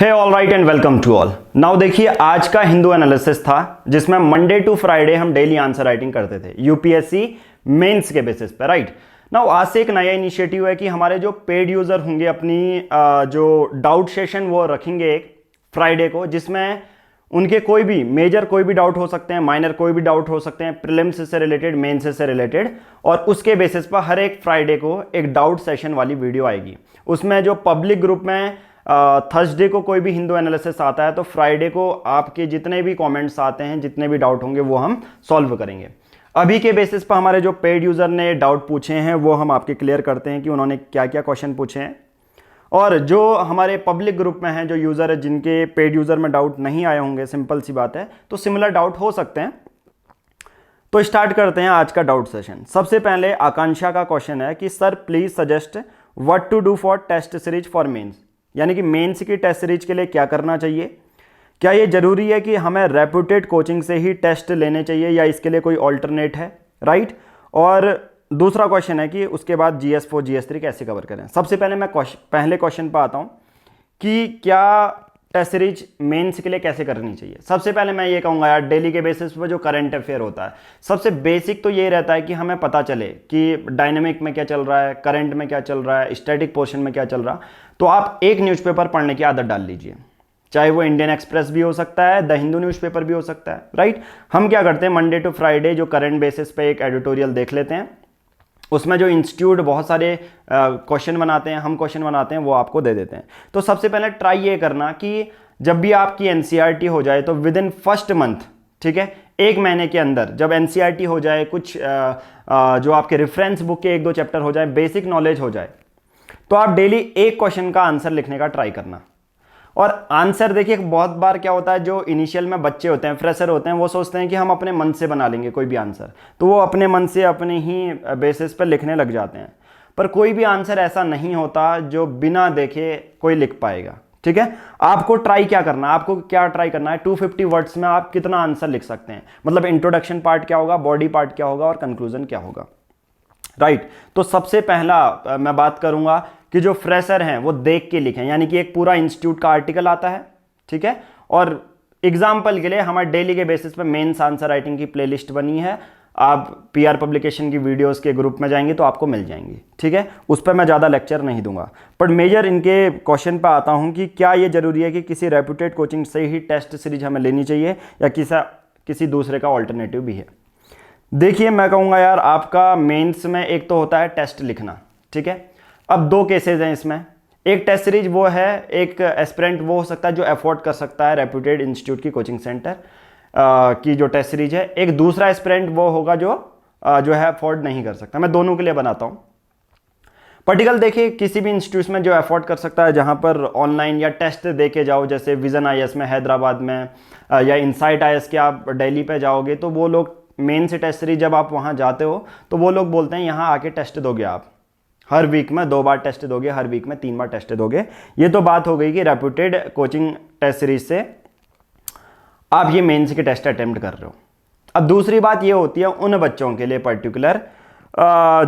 Hey all right and welcome to all. Now देखिए, आज का हिंदू एनालिसिस था जिसमें मंडे टू फ्राइडे हम डेली आंसर राइटिंग करते थे यूपीएससी मेंस के बेसिस पे, राइट। नाउ आज से एक नया इनिशिएटिव है कि हमारे जो पेड यूजर होंगे अपनी जो डाउट सेशन वो रखेंगे एक फ्राइडे को, जिसमें उनके कोई भी मेजर कोई भी डाउट हो सकते हैं, माइनर कोई भी डाउट हो सकते हैं, प्रीलिम्स से रिलेटेड, मेंस से रिलेटेड, और उसके बेसिस पर हर एक फ्राइडे को एक डाउट सेशन वाली वीडियो आएगी। उसमें जो पब्लिक ग्रुप में थर्सडे को कोई भी हिंदू एनालिसिस आता है तो फ्राइडे को आपके जितने भी कमेंट्स आते हैं, जितने भी डाउट होंगे वो हम सॉल्व करेंगे। अभी के बेसिस पर हमारे जो पेड यूजर ने डाउट पूछे हैं वो हम आपके क्लियर करते हैं कि उन्होंने क्या क्या क्वेश्चन पूछे हैं, और जो हमारे पब्लिक ग्रुप में हैं जो यूजर है जिनके पेड यूजर में डाउट नहीं आए होंगे, सिंपल सी बात है, तो सिमिलर डाउट हो सकते हैं। तो स्टार्ट करते हैं आज का डाउट सेशन। सबसे पहले आकांक्षा का क्वेश्चन है कि sir please suggest what to do for test series for mains, यानी कि मेंस की टेस्ट सीरीज के लिए क्या करना चाहिए। क्या ये जरूरी है कि हमें रेप्यूटेड कोचिंग से ही टेस्ट लेने चाहिए या इसके लिए कोई ऑल्टरनेट है, राइट। और दूसरा क्वेश्चन है कि उसके बाद GS4 GS3 कैसे कवर करें। सबसे पहले मैं पहले क्वेश्चन पर आता हूं कि क्या टेस्ट सीरीज मेंस के लिए कैसे करनी चाहिए। सबसे पहले मैं ये कहूँगा यार, डेली के बेसिस पर जो करंट अफेयर होता है, सबसे बेसिक तो ये रहता है कि हमें पता चले कि डायनेमिक में क्या चल रहा है, करंट में क्या चल रहा है, स्टैटिक पोर्शन में क्या चल रहा। तो आप एक न्यूज़पेपर पढ़ने की आदत डाल लीजिए, चाहे वो इंडियन एक्सप्रेस भी हो सकता है, द हिंदू न्यूज़पेपर भी हो सकता है, राइट। हम क्या करते हैं, मंडे टू फ्राइडे जो करंट बेसिस पे एक एडिटोरियल देख लेते हैं, उसमें जो इंस्टीट्यूट बहुत सारे क्वेश्चन बनाते हैं, हम क्वेश्चन बनाते हैं, वो आपको दे देते हैं। तो सबसे पहले ट्राई ये करना कि जब भी आपकी एनसीईआरटी हो जाए तो विद इन फर्स्ट मंथ, ठीक है, एक महीने के अंदर जब एनसीईआरटी हो जाए, कुछ जो आपके रेफरेंस बुक के 1-2 चैप्टर हो जाए, बेसिक नॉलेज हो जाए, तो आप डेली एक क्वेश्चन का आंसर लिखने का ट्राई करना। और आंसर देखिए, बहुत बार क्या होता है, जो इनिशियल में बच्चे होते हैं, फ्रेशर होते हैं, वो सोचते हैं कि हम अपने मन से बना लेंगे कोई भी आंसर, तो वो अपने मन से अपने ही बेसिस पर लिखने लग जाते हैं। पर कोई भी आंसर ऐसा नहीं होता जो बिना देखे कोई लिख पाएगा, ठीक है। आपको ट्राई क्या करना है, आपको क्या ट्राई करना है, 250 वर्ड्स में आप कितना आंसर लिख सकते हैं, मतलब इंट्रोडक्शन पार्ट क्या होगा, बॉडी पार्ट क्या होगा और कंक्लूजन क्या होगा, राइट। तो सबसे पहला मैं बात करूंगा कि जो फ्रेशर हैं वो देख के लिखें, यानी कि एक पूरा इंस्टीट्यूट का आर्टिकल आता है, ठीक है। और एग्जाम्पल के लिए हमारे डेली के बेसिस पे मेंस आंसर राइटिंग की प्लेलिस्ट बनी है, आप PR पब्लिकेशन की वीडियोस के ग्रुप में जाएंगे तो आपको मिल जाएंगी, ठीक है। उस पर मैं ज़्यादा लेक्चर नहीं दूंगा, पर मेजर इनके क्वेश्चन पर आता हूं कि क्या ये जरूरी है कि किसी रेप्यूटेड कोचिंग से ही टेस्ट सीरीज हमें लेनी चाहिए या किसी दूसरे का ऑल्टरनेटिव भी है। देखिए, मैं कहूँगा यार, आपका मेंस में एक तो होता है टेस्ट लिखना, ठीक है। अब 2 केसेज हैं इसमें। एक टेस्ट सीरीज वो है, एक एस्पिरेंट वो हो सकता है जो अफोर्ड कर सकता है रेप्यूटेड इंस्टीट्यूट की कोचिंग सेंटर की जो टेस्ट सीरीज है। एक दूसरा एस्पिरेंट वो होगा जो है अफोर्ड नहीं कर सकता। मैं दोनों के लिए बनाता हूँ। पर्टिकुलर देखिए, किसी भी इंस्टीट्यूट में जो अफोर्ड कर सकता है, जहाँ पर ऑनलाइन या टेस्ट दे के जाओ, जैसे विजन IAS में हैदराबाद में, या इनसाइट IAS के आप दिल्ली पे जाओगे, तो वो लोग मेन से टेस्ट सीरीज जब आप वहाँ जाते हो तो वो लोग बोलते हैं यहाँ आके टेस्ट दोगे, आप हर वीक में 2 बार टेस्ट दोगे, हर वीक में 3 बार टेस्ट दोगे। ये तो बात हो गई कि रेप्यूटेड कोचिंग टेस्ट सीरीज से आप ये मेंस के टेस्ट अटेम्प्ट कर रहे हो। अब दूसरी बात ये होती है उन बच्चों के लिए पर्टिकुलर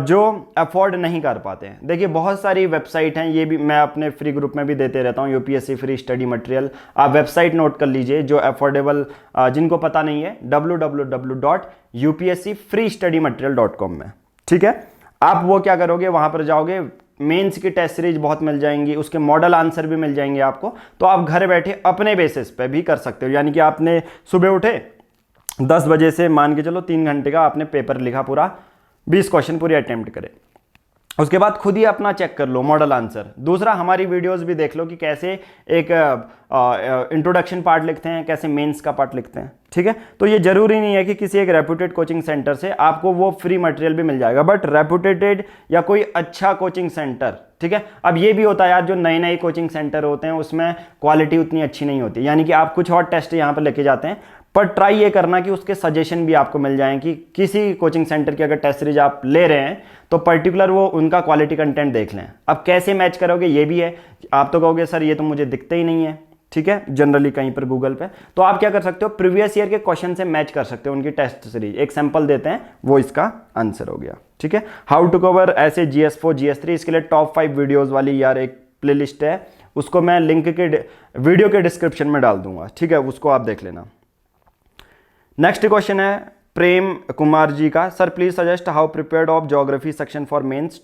जो अफोर्ड नहीं कर पाते हैं। देखिए, बहुत सारी वेबसाइट हैं, ये भी मैं अपने फ्री ग्रुप में भी देते रहता हूँ, यूपीएससी फ्री स्टडी मटेरियल। आप वेबसाइट नोट कर लीजिए जो अफोर्डेबल, जिनको पता नहीं है, www.upscfreestudymaterial.com में, ठीक है। आप वो क्या करोगे, वहाँ पर जाओगे, मेंस की टेस्ट सीरीज बहुत मिल जाएंगी, उसके मॉडल आंसर भी मिल जाएंगे आपको। तो आप घर बैठे अपने बेसिस पे भी कर सकते हो, यानी कि आपने सुबह उठे 10 बजे से, मान के चलो 3 घंटे का आपने पेपर लिखा, पूरा 20 क्वेश्चन पूरी अटेम्प्ट करे। उसके बाद खुद ही अपना चेक कर लो मॉडल आंसर। दूसरा, हमारी वीडियोस भी देख लो कि कैसे एक इंट्रोडक्शन पार्ट लिखते हैं, कैसे मेंस का पार्ट लिखते हैं, ठीक है। तो ये जरूरी नहीं है कि किसी एक रेप्यूटेड कोचिंग सेंटर से आपको वो फ्री मटेरियल भी मिल जाएगा, बट रेप्यूटेड या कोई अच्छा कोचिंग सेंटर, ठीक है। अब ये भी होता है यार, जो नए नए कोचिंग सेंटर होते हैं उसमें क्वालिटी उतनी अच्छी नहीं होती, यानी कि आप कुछ और टेस्ट यहाँ पर लेके जाते हैं, पर ट्राई ये करना कि उसके सजेशन भी आपको मिल जाएं कि किसी कोचिंग सेंटर की अगर टेस्ट सीरीज आप ले रहे हैं तो पर्टिकुलर वो उनका क्वालिटी कंटेंट देख लें। अब कैसे मैच करोगे ये भी है, आप तो कहोगे सर ये तो मुझे दिखते ही नहीं है, ठीक है, जनरली कहीं पर गूगल पे। तो आप क्या कर सकते हो, प्रीवियस ईयर के क्वेश्चन से मैच कर सकते हो उनकी टेस्ट सीरीज। एक सैंपल देते हैं, वो इसका आंसर हो गया, ठीक है। हाउ टू कवर ऐसे GS4 GS3, इसके लिए टॉप 5 वीडियोज वाली यार एक प्लेलिस्ट है, उसको मैं लिंक के वीडियो के डिस्क्रिप्शन में डाल दूंगा, ठीक है, उसको आप देख लेना। नेक्स्ट क्वेश्चन है प्रेम कुमार जी का, sir please suggest how prepared of geography section for mains,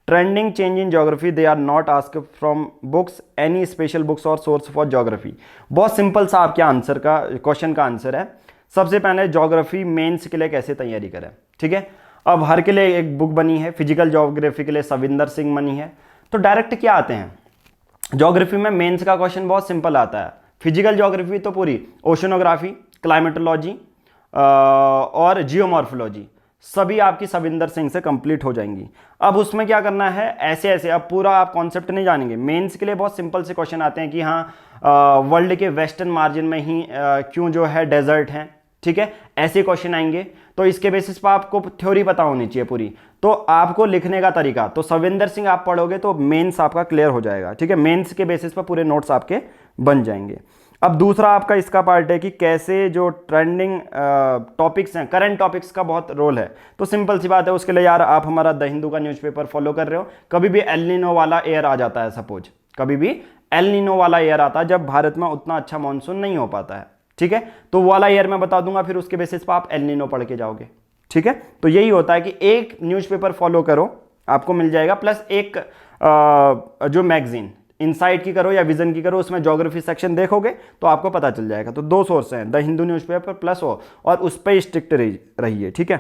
trending change in geography, they are not ask from books, any special books और सोर्स फॉर ज्योग्राफी। बहुत सिंपल सा आपके आंसर का क्वेश्चन का answer है। सबसे पहले ज्योग्राफी मेंस के लिए कैसे तैयारी करें, ठीक है। अब हर के लिए एक बुक बनी है, फिजिकल ज्योग्राफी के लिए सविंदर सिंह बनी है। तो डायरेक्ट क्या आते हैं ज्योग्राफी में, मेंस का क्वेश्चन बहुत सिंपल आता है। फिजिकल ज्योग्राफी तो पूरी ओशनोग्राफी, क्लाइमेटोलॉजी और जियोमॉर्फोलॉजी सभी आपकी सविंदर सिंह से कंप्लीट हो जाएंगी। अब उसमें क्या करना है, ऐसे ऐसे अब पूरा आप कॉन्सेप्ट नहीं जानेंगे। मेंस के लिए बहुत सिंपल से क्वेश्चन आते हैं कि हाँ वर्ल्ड के वेस्टर्न मार्जिन में ही क्यों जो है डेजर्ट हैं, ठीक है, ऐसे क्वेश्चन आएंगे। तो इसके बेसिस पर आपको थ्योरी पता होनी चाहिए पूरी। तो आपको लिखने का तरीका, तो सविंदर सिंह आप पढ़ोगे तो मेंस आपका क्लियर हो जाएगा, ठीक है। मेंस के बेसिस पर पूरे नोट्स आपके बन जाएंगे। अब दूसरा आपका इसका पार्ट है कि कैसे जो ट्रेंडिंग टॉपिक्स हैं, करंट टॉपिक्स का बहुत रोल है। तो सिंपल सी बात है, उसके लिए यार आप हमारा द हिंदू का न्यूज़पेपर फॉलो कर रहे हो, कभी भी एल नीनो वाला एयर आ जाता है, सपोज कभी भी एल नीनो वाला एयर आता है जब भारत में उतना अच्छा मानसून नहीं हो पाता है, ठीक है, तो वो वाला ईयर मैं बता दूंगा, फिर उसके बेसिस पर आप एल नीनो पढ़ के जाओगे, ठीक है। तो यही होता है कि एक न्यूज़पेपर फॉलो करो आपको मिल जाएगा, प्लस एक जो मैगजीन इनसाइट की करो या विजन की करो, उसमें ज्योग्राफी सेक्शन देखोगे तो आपको पता चल जाएगा। तो दो सोर्स हैं, द हिंदू न्यूज़पेपर प्लस वो, और उस पर स्ट्रिक्ट रहिए, ठीक है।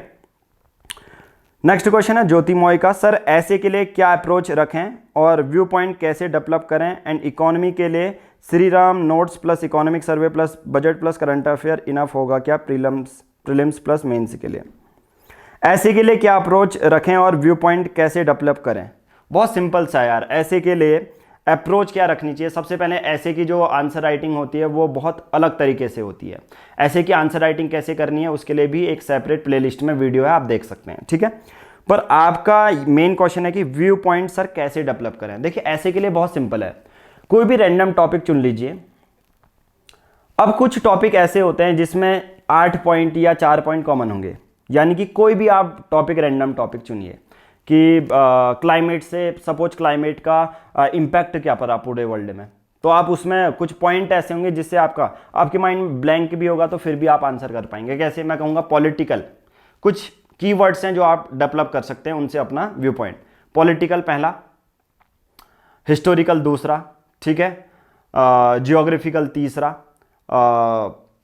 नेक्स्ट क्वेश्चन है ज्योति मॉय का, सर ऐसे के लिए क्या अप्रोच रखें और व्यू पॉइंट कैसे डेवलप करें, एंड इकोनॉमी के लिए Shri Ram notes plus economic survey plus budget plus current affair enough होगा क्या प्रीलिम्स प्लस मेंस के लिए? ऐसे के लिए क्या अप्रोच रखें और व्यू पॉइंट कैसे डेवलप करें? बहुत सिंपल सा यार, ऐसे के लिए अप्रोच क्या रखनी चाहिए। सबसे पहले ऐसे की जो आंसर राइटिंग होती है वो बहुत अलग तरीके से होती है। ऐसे की आंसर राइटिंग कैसे करनी है उसके लिए भी एक सेपरेट प्लेलिस्ट में वीडियो है, आप देख सकते हैं, ठीक है। पर आपका मेन क्वेश्चन है कि व्यू पॉइंट सर कैसे डेवलप करें। देखिए ऐसे के लिए बहुत सिंपल है, कोई भी रैंडम टॉपिक चुन लीजिए। अब कुछ टॉपिक ऐसे होते हैं जिसमें 8 पॉइंट या 4 पॉइंट कॉमन होंगे, यानी कि कोई भी आप टॉपिक रैंडम टॉपिक चुनिए कि क्लाइमेट से, सपोज क्लाइमेट का इम्पैक्ट क्या पड़ा पूरे वर्ल्ड में, तो आप उसमें कुछ पॉइंट ऐसे होंगे जिससे आपके माइंड ब्लैंक भी होगा तो फिर भी आप आंसर कर पाएंगे। कैसे? मैं कहूँगा पॉलिटिकल, कुछ कीवर्ड्स हैं जो आप डेवलप कर सकते हैं उनसे अपना व्यू पॉइंट। पॉलिटिकल पहला, हिस्टोरिकल दूसरा, ठीक है, जियोग्राफिकल तीसरा,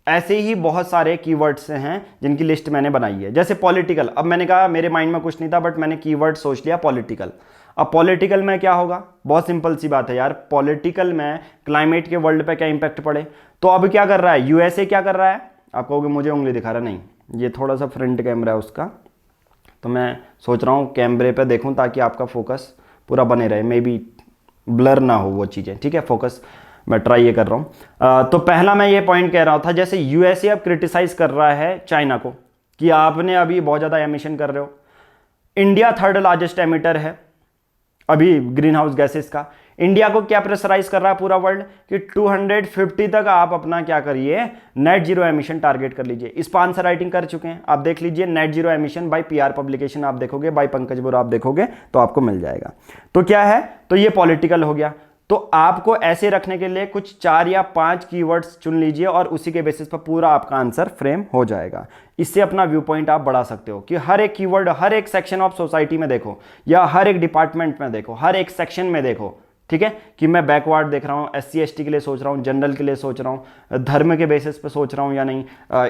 ऐसे ही बहुत सारे कीवर्ड्स हैं जिनकी लिस्ट मैंने बनाई है। जैसे पॉलिटिकल, अब मैंने कहा मेरे माइंड में कुछ नहीं था बट मैंने कीवर्ड सोच लिया पॉलिटिकल। अब पॉलिटिकल में क्या होगा, बहुत सिंपल सी बात है यार, पॉलिटिकल में क्लाइमेट के वर्ल्ड पे क्या इंपैक्ट पड़े। तो अब क्या कर रहा है यूएसए, क्या कर रहा है, आप कहोगे मुझे उंगली दिखा रहा, नहीं ये थोड़ा सा फ्रंट कैमरा है उसका, तो मैं सोच रहा हूँ कैमरे पे देखूँ ताकि आपका फोकस पूरा बने रहे, मे बी ब्लर ना हो वो चीज़ें, ठीक है, फोकस मैं ट्राई ये कर रहा हूँ। तो पहला मैं ये पॉइंट कह रहा था, जैसे यूएसए अब क्रिटिसाइज कर रहा है चाइना को कि आपने अभी बहुत ज़्यादा एमिशन कर रहे हो। इंडिया 3rd लार्जेस्ट एमिटर है अभी ग्रीन हाउस गैसेस का। इंडिया को क्या प्रेशराइज कर रहा है पूरा वर्ल्ड कि 250 तक आप अपना क्या करिए, नेट जीरो एमिशन टारगेट कर लीजिए। इस पर आंसर राइटिंग कर चुके हैं, आप देख लीजिए, net zero emission by PR publication आप देखोगे, बाय पंकज बोरा आप देखोगे तो आपको मिल जाएगा। तो क्या है, तो ये पॉलिटिकल हो गया। तो आपको ऐसे रखने के लिए कुछ 4 या 5 कीवर्ड्स चुन लीजिए और उसी के बेसिस पर पूरा आपका आंसर फ्रेम हो जाएगा। इससे अपना व्यू पॉइंट आप बढ़ा सकते हो कि हर एक कीवर्ड हर एक सेक्शन ऑफ सोसाइटी में देखो, या हर एक डिपार्टमेंट में देखो, हर एक सेक्शन में देखो, ठीक है, कि मैं बैकवर्ड देख रहा हूँ, SC ST के लिए सोच रहा हूँ, जनरल के लिए सोच रहा हूँ, धर्म के बेसिस पे सोच रहा हूँ या नहीं,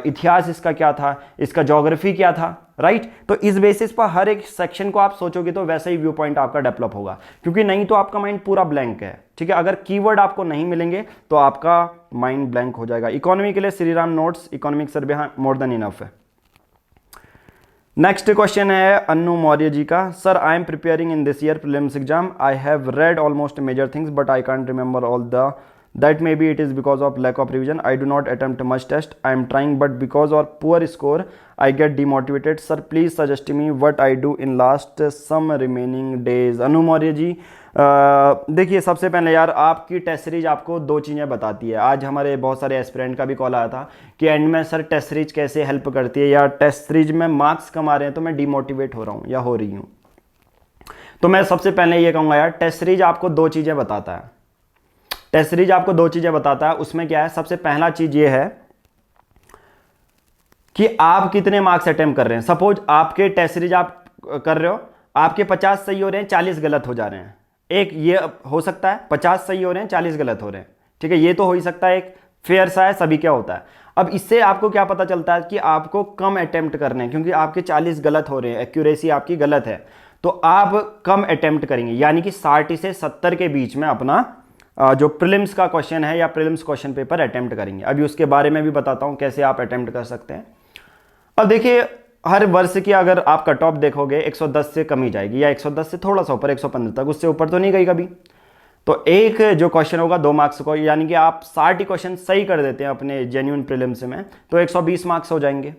इतिहास इसका क्या था, इसका ज्योग्राफी क्या था, राइट। तो इस बेसिस पर हर एक सेक्शन को आप सोचोगे तो वैसे ही व्यू पॉइंट आपका डेवलप होगा, क्योंकि नहीं तो आपका माइंड पूरा ब्लैंक है, ठीक है। अगर कीवर्ड आपको नहीं मिलेंगे तो आपका माइंड ब्लैंक हो जाएगा। इकोनॉमी के लिए Shri Ram notes, economic survey more than enough है। नेक्स्ट क्वेश्चन है अन्नू मौर्य जी का, sir I am preparing in this year prelims exam, I have read almost major things but I can't remember all the that maybe it is because of lack of revision, I do not attempt much test, I am trying but because of poor score I get demotivated, sir please suggest me what I do in last some remaining days। अनु मौर्य जी देखिए, सबसे पहले यार आपकी test series आपको 2 चीज़ें बताती है। आज हमारे बहुत सारे एस्पिरेंट का भी कॉल आया था कि एंड में सर टेस्ट सीरीज कैसे हेल्प करती है, या टेस्ट सीरीज में मार्क्स कम आ रहे हैं तो मैं डिमोटिवेट हो रहा हूँ या हो रही हूँ। तो मैं सबसे पहले ये कहूँगा यार, टेस्ट सीरीज आपको 2 चीज़ें बताता है। टेस्ट सीरीज आपको दो चीजें बताता है। उसमें क्या है, सबसे पहला चीज ये है कि आप कितने मार्क्स अटेम्प्ट कर रहे हैं। सपोज आपके टेस्ट सीरीज आप कर रहे हो, आपके 50 सही हो रहे हैं, 40 गलत हो जा रहे हैं। एक ये हो सकता है 50 सही हो रहे हैं, 40 गलत हो रहे हैं, ठीक है, ये तो हो ही सकता है, एक फेयर सा है, सभी क्या होता है। अब इससे आपको क्या पता चलता है कि आपको कम अटेम्प्ट करने हैं, क्योंकि आपके 40 गलत हो रहे हैं, एक्यूरेसी आपकी गलत है, तो आप कम अटेम्प्ट करेंगे, यानी कि 60 से 70 के बीच में अपना जो प्रीलिम्स का क्वेश्चन है या प्रीलिम्स क्वेश्चन पेपर अटेम्प्ट करेंगे। अभी उसके बारे में भी बताता हूं कैसे आप अटेम्प्ट कर सकते हैं। अब देखिए, हर वर्ष की अगर आप कट ऑफ देखोगे 110 से कम ही जाएगी, या 110 से थोड़ा सा ऊपर 115 तक, उससे ऊपर तो नहीं गई कभी। तो एक जो क्वेश्चन होगा 2 मार्क्स को, यानी कि आप 60 क्वेश्चन सही कर देते हैं अपने जेन्युइन प्रीलिम्स में, तो 120 मार्क्स हो जाएंगे।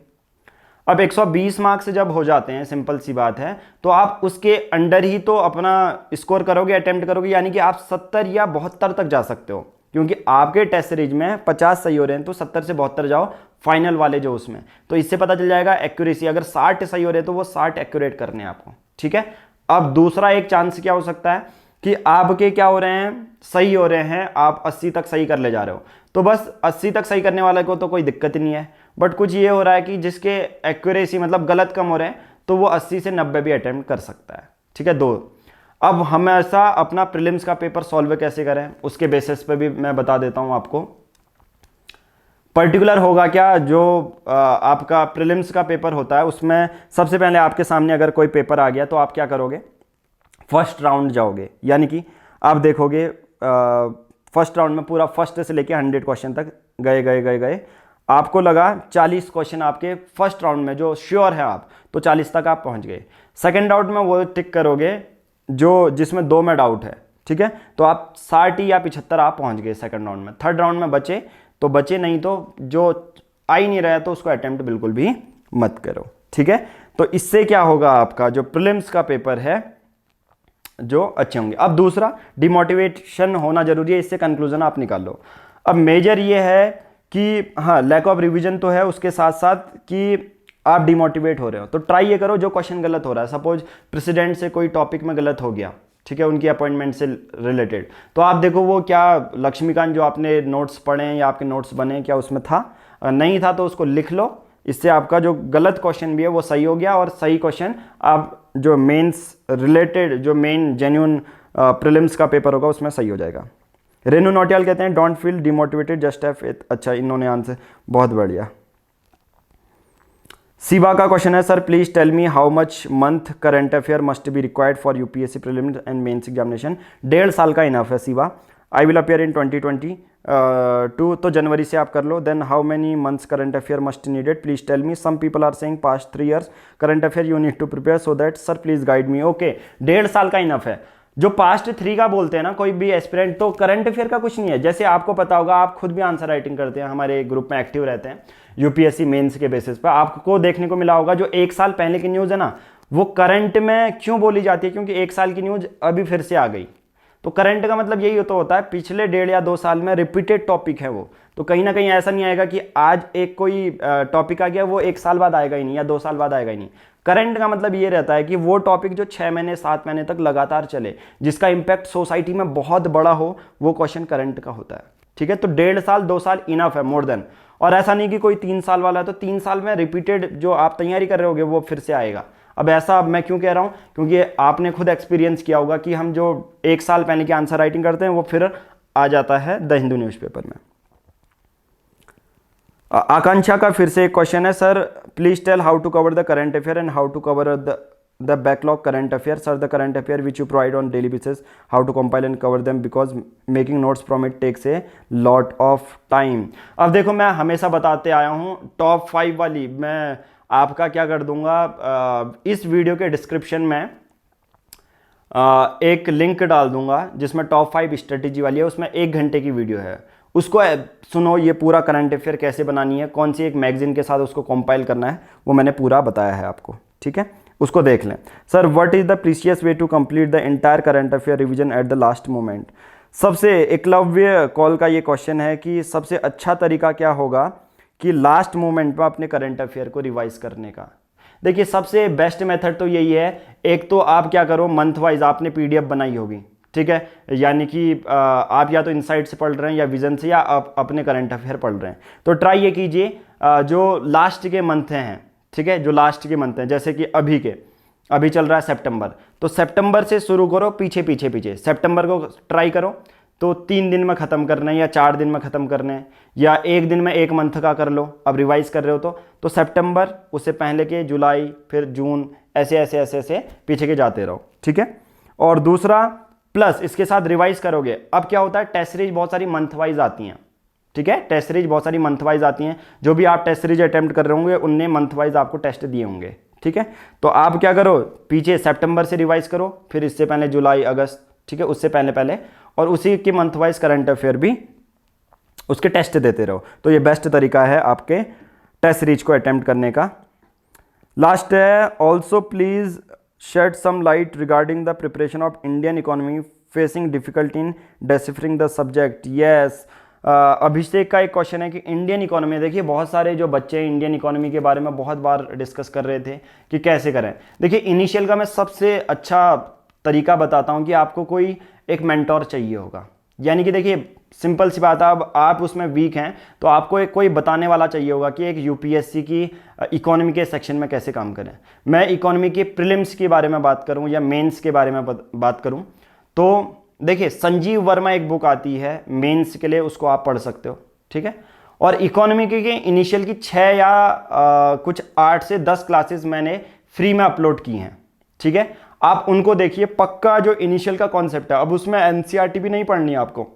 अब 120 मार्क्स जब हो जाते हैं, सिंपल सी बात है, तो आप उसके अंडर ही तो अपना स्कोर करोगे, अटेम्प्ट करोगे, यानी कि आप 70 या 72 तक जा सकते हो, क्योंकि आपके टेस्ट सीरीज में 50 सही हो रहे हैं, तो 70 से 72 जाओ फाइनल वाले जो उसमें, तो इससे पता चल जाएगा एक्यूरेसी। अगर 60 सही हो रहे हैं तो वो 60 एक्यूरेट करने हैं आपको, ठीक है। अब दूसरा एक चांस क्या हो सकता है कि आपके क्या हो रहे हैं, सही हो रहे हैं, आप 80 तक सही कर ले जा रहे हो, तो बस 80 तक सही करने वाले को तो कोई दिक्कत ही नहीं है। बट कुछ ये हो रहा है कि जिसके एक्यूरेसी मतलब गलत कम हो रहे हैं, तो वो 80 से 90 भी अटेम्प्ट कर सकता है, ठीक है। दो, अब हमेशा अपना प्रीलिम्स का पेपर सॉल्व कैसे करें उसके बेसिस पे भी मैं बता देता हूं आपको। पर्टिकुलर होगा क्या, जो आपका प्रीलिम्स का पेपर होता है उसमें सबसे पहले आपके सामने अगर कोई पेपर आ गया तो आप क्या करोगे, फर्स्ट राउंड जाओगे, यानी कि आप देखोगे फर्स्ट राउंड में पूरा फर्स्ट से लेके 100 क्वेश्चन तक गए गए गए गए, आपको लगा 40 क्वेश्चन आपके फर्स्ट राउंड में जो श्योर है आप, तो 40 तक आप पहुंच गए। सेकेंड राउंड में वो टिक करोगे जो जिसमें 2 में डाउट है, ठीक है, तो आप 60 या 75 आप पहुंच गए सेकंड राउंड में। थर्ड राउंड में बचे तो बचे, नहीं तो जो आ ही नहीं रहा तो उसको अटेम्प्ट बिल्कुल भी मत करो, ठीक है। तो इससे क्या होगा, आपका जो प्रीलिम्स का पेपर है जो अच्छे होंगे। अब दूसरा, डिमोटिवेशन होना जरूरी है, इससे कंक्लूजन आप निकाल लो। अब मेजर ये है कि हाँ, लैक ऑफ रिविजन तो है, उसके साथ साथ कि आप डिमोटिवेट हो रहे हो, तो ट्राई ये करो जो क्वेश्चन गलत हो रहा है, सपोज प्रेसिडेंट से कोई टॉपिक में गलत हो गया, ठीक है, उनकी अपॉइंटमेंट से रिलेटेड, तो आप देखो वो क्या लक्ष्मीकांत जो आपने नोट्स पढ़े हैं या आपके नोट्स बने क्या उसमें था, नहीं था तो उसको लिख लो। इससे आपका जो गलत क्वेश्चन भी है वो सही हो गया, और सही क्वेश्चन आप जो मेंस रिलेटेड जो मेन जेन्युइन प्रीलिम्स का पेपर होगा उसमें सही हो जाएगा। रेनू नोटियाल कहते हैं don't feel demotivated, just have faith. अच्छा, इन्होंने आंसर बहुत बढ़िया। शिवा का क्वेश्चन है, sir please tell me how much month current affair must be required for UPSC prelims and mains examination. 1.5 साल का इनफ है Shiva. I will appear in 2022, तो जनवरी से आप कर लो। Then how many months current affair must needed, please tell me. Some people are saying past 3 years current affair you need to prepare, so that sir please guide me. Okay, 1.5 साल का enough है। जो past 3 का बोलते हैं ना कोई भी एस्पिरेंट, तो करंट अफेयर का कुछ नहीं है। जैसे आपको पता होगा, आप खुद भी आंसर राइटिंग करते हैं, हमारे ग्रुप में एक्टिव रहते हैं यूपीएससी मेंस के बेसिस पर, आपको देखने को मिला होगा जो 1 साल पहले की न्यूज़ है ना, वो करंट में क्यों बोली जाती है, क्योंकि 1 साल की न्यूज़ अभी फिर से आ गई। तो करंट का मतलब यही तो होता है पिछले 1.5 या 2 साल में रिपीटेड टॉपिक है वो, तो कहीं ना कहीं ऐसा नहीं आएगा कि आज एक कोई टॉपिक आ गया वो 1 साल बाद आएगा ही नहीं या 2 साल बाद आएगा ही नहीं। करंट का मतलब ये रहता है कि वो टॉपिक जो 6 महीने 7 महीने तक लगातार चले, जिसका इंपैक्ट सोसाइटी में बहुत बड़ा हो, वो क्वेश्चन करंट का होता है, ठीक है। तो 1.5 साल 2 साल इनफ है, मोर देन। और ऐसा नहीं कि कोई 3 साल वाला है तो 3 साल में रिपीटेड जो आप तैयारी कर रहे होगे वो फिर से आएगा। अब ऐसा मैं क्यों कह रहा हूं, क्योंकि आपने खुद एक्सपीरियंस किया होगा कि हम जो 1 साल पहले की आंसर राइटिंग करते हैं वो फिर आ जाता है द हिंदू न्यूज़पेपर में। आकांक्षा का फिर से एक क्वेश्चन है, sir please tell how to cover the current affair and how to cover the backlog current affair. Sir the current affair which you provide on daily basis, how to compile and cover them, because making notes from it takes a lot of time. अब देखो, मैं हमेशा बताते आया हूँ top 5 वाली, मैं आपका क्या कर दूंगा, इस वीडियो के डिस्क्रिप्शन में एक लिंक डाल दूंगा जिसमें टॉप 5 स्ट्रेटेजी वाली है, उसमें 1 घंटे की वीडियो है, उसको सुनो। ये पूरा करंट अफेयर कैसे बनानी है, कौन सी एक मैगजीन के साथ उसको कंपाइल करना है, वो मैंने पूरा बताया है आपको, ठीक है, उसको देख लें। Sir what is the precious way to complete the entire current affair revision at the last moment. सबसे एकलव्य कॉल का ये क्वेश्चन है कि सबसे अच्छा तरीका क्या होगा कि लास्ट मोमेंट पर अपने करंट अफेयर को रिवाइज करने का। देखिए, सबसे बेस्ट मेथड तो यही है, एक तो आप क्या करो, मंथ वाइज आपने पीडीएफ बनाई होगी, ठीक है, यानी कि आप या तो इनसाइट से पढ़ रहे हैं या विजन से, या आप अपने करंट अफेयर पढ़ रहे हैं, तो ट्राई ये कीजिए जो लास्ट के मंथ हैं, ठीक है, जो लास्ट के मंथ हैं, जैसे कि अभी चल रहा है सितंबर, तो सितंबर से शुरू करो, पीछे सितंबर को ट्राई करो, तो 3 दिन में ख़त्म करना है या 4 दिन में ख़त्म करना है, या 1 दिन में 1 मंथ का कर लो, अब रिवाइज कर रहे हो तो सितंबर, उससे पहले के जुलाई, फिर जून, ऐसे पीछे के जाते रहो, ठीक है। और दूसरा प्लस इसके साथ रिवाइज करोगे, अब क्या होता है, टेस्ट सीरीज बहुत सारी मंथ वाइज आती हैं, ठीक है, टेस्ट सीरीज बहुत सारी मंथ वाइज आती हैं, जो भी आप टेस्ट सीरीज अटेम्प्ट कर रहे होंगे उनने मंथ वाइज आपको टेस्ट दिए होंगे, ठीक है। तो आप क्या करो, पीछे सितंबर से रिवाइज करो, फिर इससे पहले जुलाई, अगस्त, ठीक है, उससे पहले, और उसी के मंथ वाइज करंट अफेयर भी उसके टेस्ट देते रहो, तो ये बेस्ट तरीका है आपके टेस्ट सीरीज को अटेम्प्ट करने का। लास्ट है, also please shed some light regarding the preparation of Indian economy facing difficulty in deciphering the subject. Yes, Abhishek का एक क्वेश्चन है कि इंडियन इकोनॉमी, देखिए बहुत सारे जो बच्चे इंडियन इकोनॉमी के बारे में बहुत बार डिस्कस कर रहे थे कि कैसे करें। देखिए इनिशियल का मैं सबसे अच्छा तरीका बताता हूं कि आपको कोई एक मेंटोर चाहिए होगा, यानी कि देखिए सिंपल सी बात है, अब आप उसमें वीक हैं तो आपको एक कोई बताने वाला चाहिए होगा कि एक यूपीएससी की इकोनॉमी के सेक्शन में कैसे काम करें। मैं इकोनॉमी के प्रीलिम्स के बारे में बात करूं या मेंस के बारे में बात करूं, तो देखिए संजीव वर्मा एक बुक आती है मेंस के लिए, उसको आप पढ़ सकते हो, ठीक है। और इकोनॉमी के इनिशियल की 6 या कुछ 8 से 10 क्लासेस मैंने फ्री में अपलोड की हैं, ठीक है, आप उनको देखिए, पक्का जो इनिशियल का कॉन्सेप्ट है। अब उसमें एनसीईआरटी भी नहीं पढ़नी है आपको,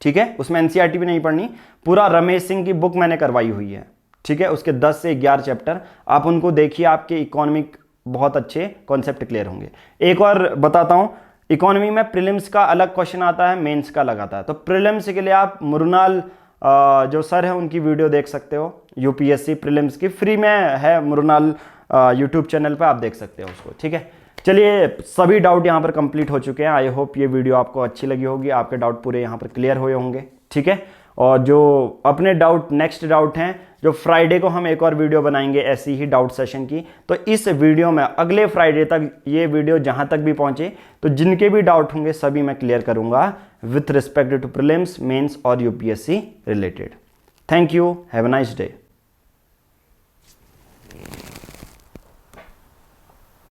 ठीक है, उसमें एनसीईआरटी भी नहीं पढ़नी, पूरा रमेश सिंह की बुक मैंने करवाई हुई है, ठीक है, उसके 10 से 11 चैप्टर आप उनको देखिए, आपके इकोनॉमिक बहुत अच्छे कॉन्सेप्ट क्लियर होंगे। एक और बताता हूं, इकोनॉमी में प्रीलिम्स का अलग क्वेश्चन आता है, मेंस का अलग आता है, तो प्रीलिम्स के लिए आप मुरनाल जो सर है उनकी वीडियो देख सकते हो, यूपीएससी प्रीलिम्स की फ्री में है, मुरनाल यूट्यूब चैनल पर आप देख सकते हो उसको, ठीक है। चलिए सभी डाउट यहाँ पर कंप्लीट हो चुके हैं। आई होप ये वीडियो आपको अच्छी लगी होगी, आपके डाउट पूरे यहाँ पर क्लियर हुए होंगे, ठीक है। और जो अपने नेक्स्ट डाउट हैं, जो फ्राइडे को हम एक और वीडियो बनाएंगे ऐसी ही डाउट सेशन की, तो इस वीडियो में अगले फ्राइडे तक ये वीडियो जहाँ तक भी पहुँचे, तो जिनके भी डाउट होंगे सभी मैं क्लियर करूँगा with respect to prelims, mains और यूपीएससी रिलेटेड। Thank you, have a nice day.